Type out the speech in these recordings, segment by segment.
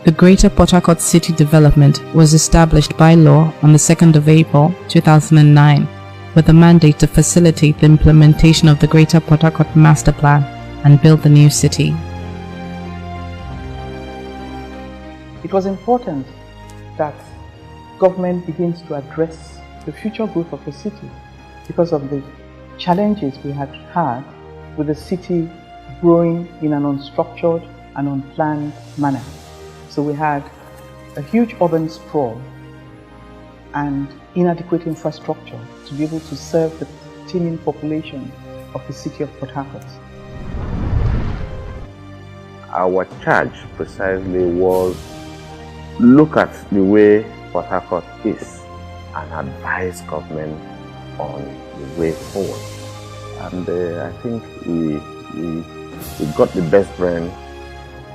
The Greater Port Harcourt City Development was established by law on the 2nd of April 2009 with a mandate to facilitate the implementation of the Greater Port Harcourt Masterplan and build the new city. It was important that government begins to address the future growth of the city because of the challenges we had with the city growing in an unstructured and unplanned manner. So we had a huge urban sprawl and inadequate infrastructure to be able to serve the teeming population of the city of Port Harcourt. Our charge precisely was look at the way Port Harcourt is and advise government on the way forward. And I think we got the best brain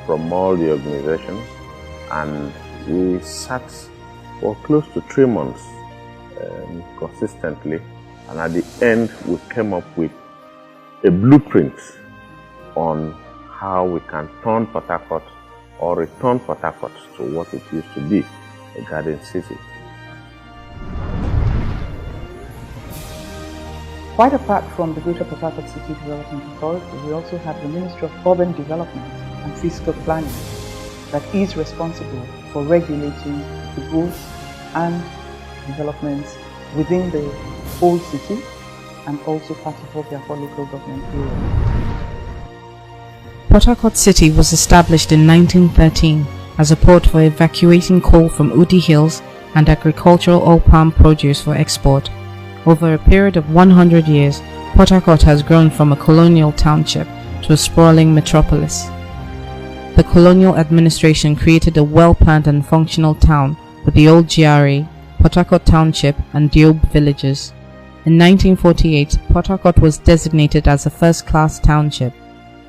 from all the organizations, and we sat for close to 3 months consistently, and at the end we came up with a blueprint on how we can turn Port Harcourt or return Port Harcourt to what it used to be, a garden city. Quite apart from the Greater Port Harcourt City Development Authority, we also have the Ministry of Urban Development and Fiscal Planning that is responsible for regulating the growth and developments within the old city and also part of the local government area. Port Harcourt City was established in 1913 as a port for evacuating coal from Udi Hills and agricultural oil palm produce for export. Over a period of 100 years, Port Harcourt has grown from a colonial township to a sprawling metropolis. The colonial administration created a well-planned and functional town with the old GRA, Port Harcourt Township and Diob villages. In 1948, Port Harcourt was designated as a first-class township.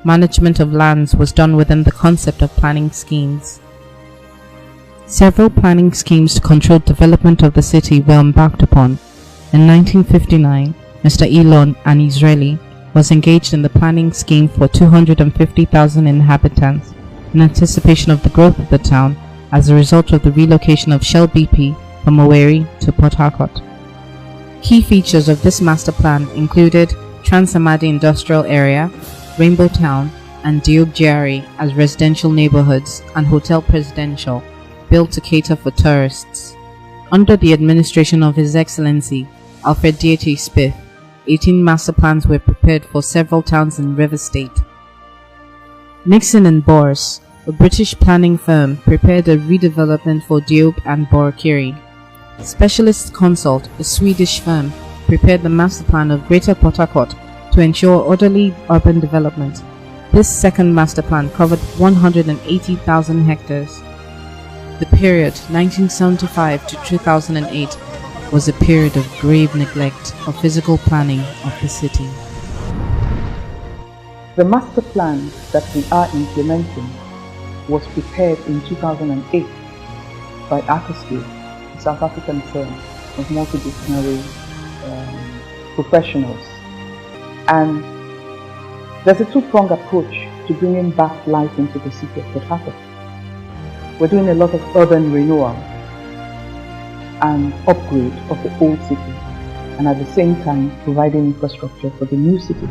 Management of lands was done within the concept of planning schemes. Several planning schemes to control development of the city were embarked upon. In 1959, Mr. Elon, an Israeli, was engaged in the planning scheme for 250,000 inhabitants in anticipation of the growth of the town as a result of the relocation of Shell BP from Owerri to Port Harcourt. Key features of this master plan included Trans-Amadi Industrial Area, Rainbow Town, and Diob GRA as residential neighborhoods and Hotel Presidential, built to cater for tourists. Under the administration of His Excellency Alfred D.H. Spith, 18 master plans were prepared for several towns in River State. Nixon and Boris, a British planning firm, prepared a redevelopment for Diob and Borokiri. Specialist Consult, a Swedish firm, prepared the master plan of Greater Port Harcourt to ensure orderly urban development. This second master plan covered 180,000 hectares. The period 1975 to 2008 was a period of grave neglect of physical planning of the city. The master plan that we are implementing was prepared in 2008 by Harcourt, a South African firm of multidisciplinary professionals. And there's a two-pronged approach to bringing back life into the city of Port Harcourt. We're doing a lot of urban renewal and upgrade of the old city, and at the same time providing infrastructure for the new city.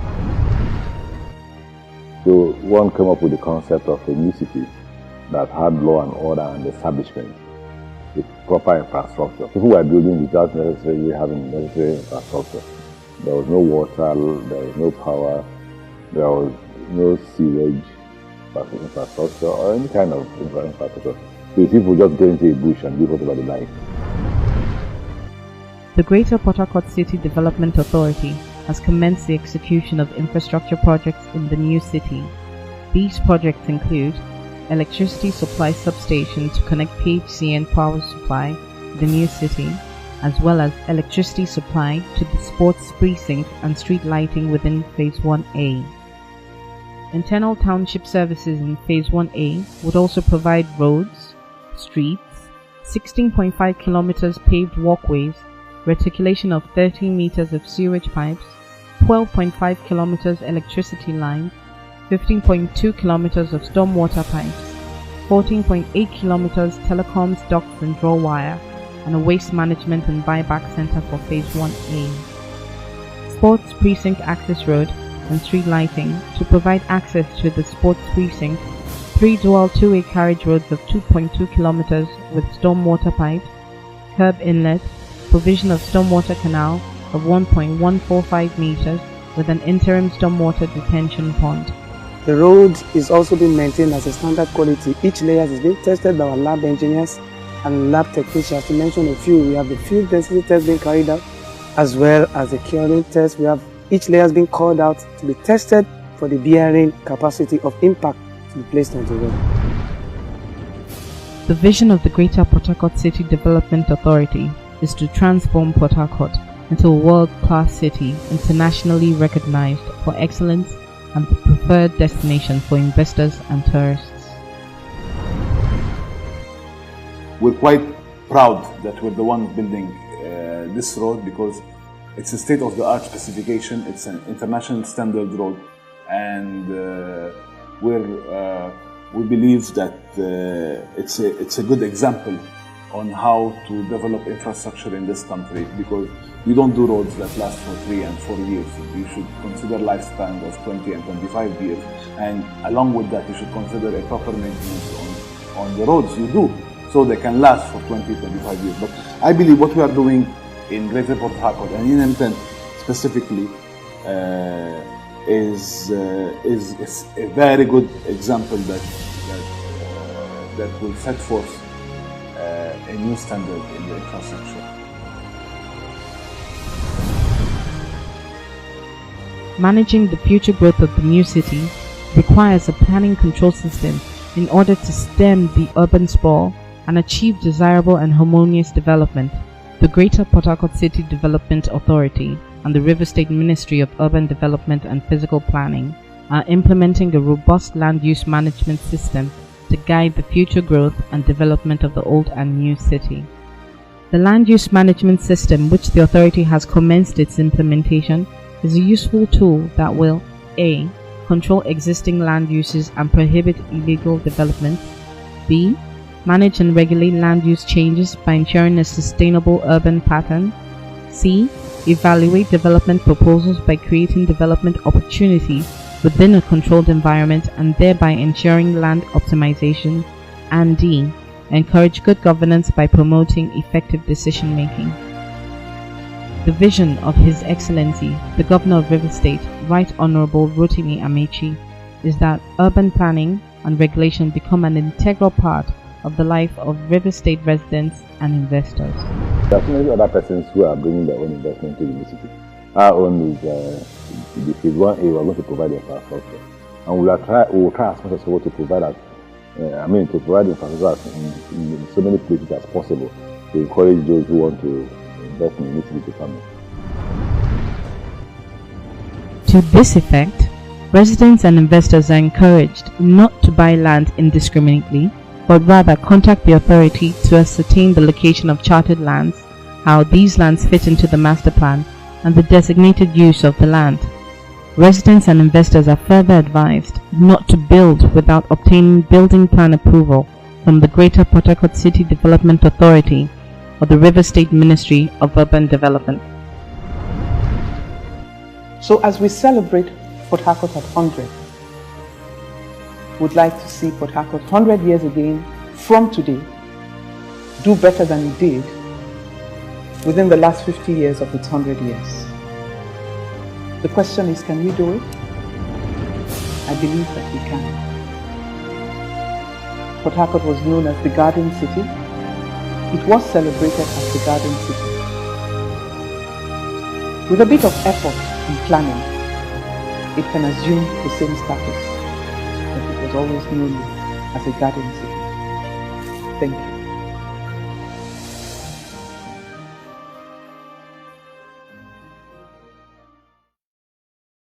So one came up with the concept of a new city that had law and order and establishment with proper infrastructure. People were building without necessarily having necessary infrastructure. There was no water, there was no power, there was no sewage infrastructure or any kind of infrastructure. So people just go into a bush and do whatever they like. The Greater Port Harcourt City Development Authority has commenced the execution of infrastructure projects in the new city. These projects include electricity supply substation to connect PHCN power supply to the new city, as well as electricity supply to the sports precinct and street lighting within Phase 1A. Internal township services in Phase 1A would also provide roads, streets, 16.5 kilometers paved walkways, reticulation of 13 meters of sewage pipes, 12.5 kilometers electricity lines, 15.2 kilometers of stormwater pipes, 14.8 kilometers telecoms, ducts and draw wire, and a waste management and buyback center for Phase 1A. Sports Precinct Access Road and street lighting to provide access to the sports precinct, 3 dual two-way carriage roads of 2.2 kilometers with stormwater pipes, curb inlet, provision of stormwater canal of 1.145 meters with an interim stormwater detention pond. The road is also being maintained as a standard quality. Each layer is being tested by our lab engineers and lab technicians. To mention a few, we have the field density test being carried out, as well as the curing test. We have each layer being called out to be tested for the bearing capacity of impact to be placed on the road. The vision of the Greater Port Harcourt City Development Authority is to transform Port Harcourt into a world-class city internationally recognized for excellence and the preferred destination for investors and tourists. We're quite proud that we're the ones building this road because it's a state-of-the-art specification, it's an international standard road, and we believe that it's a good example on how to develop infrastructure in this country, because we don't do roads that last for 3 and 4 years. You should consider lifespan of 20 and 25 years, and along with that you should consider a proper maintenance on the roads you do, so they can last for 20, 25 years. But I believe what we are doing in Greater Port Harcourt and in M10 specifically is a very good example that will set forth a new standard in the infrastructure. Managing the future growth of the new city requires a planning control system in order to stem the urban sprawl and achieve desirable and harmonious development. The Greater Port Harcourt City Development Authority and the River State Ministry of Urban Development and Physical Planning are implementing a robust land use management system to guide the future growth and development of the old and new city. The land use management system, which the authority has commenced its implementation, is a useful tool that will A. Control existing land uses and prohibit illegal developments, B. Manage and regulate land use changes by ensuring a sustainable urban pattern, C. Evaluate development proposals by creating development opportunities within a controlled environment and thereby ensuring land optimization, and D. Encourage good governance by promoting effective decision making. The vision of His Excellency, the Governor of River State, Right Honorable Rotimi Amechi, is that urban planning and regulation become an integral part of the life of River State residents and investors. There are so many other persons who are bringing their own investment to the city. Our own is the Phase 1A, we are going to provide infrastructure, and we will try as much as possible to provide to provide infrastructure in so many places as possible to encourage those who want to invest in the city to come in. To this effect, residents and investors are encouraged not to buy land indiscriminately, but rather contact the authority to ascertain the location of chartered lands, how these lands fit into the master plan, and the designated use of the land. Residents and investors are further advised not to build without obtaining building plan approval from the Greater Port Harcourt City Development Authority or the River State Ministry of Urban Development. So as we celebrate Port Harcourt at 100, would like to see Port Harcourt 100 years again from today do better than it did within the last 50 years of its 100 years. The question is, can we do it? I believe that we can. Port Harcourt was known as the Garden City. It was celebrated as the Garden City. With a bit of effort and planning, it can assume the same status that it was always known as a Garden City. Thank you.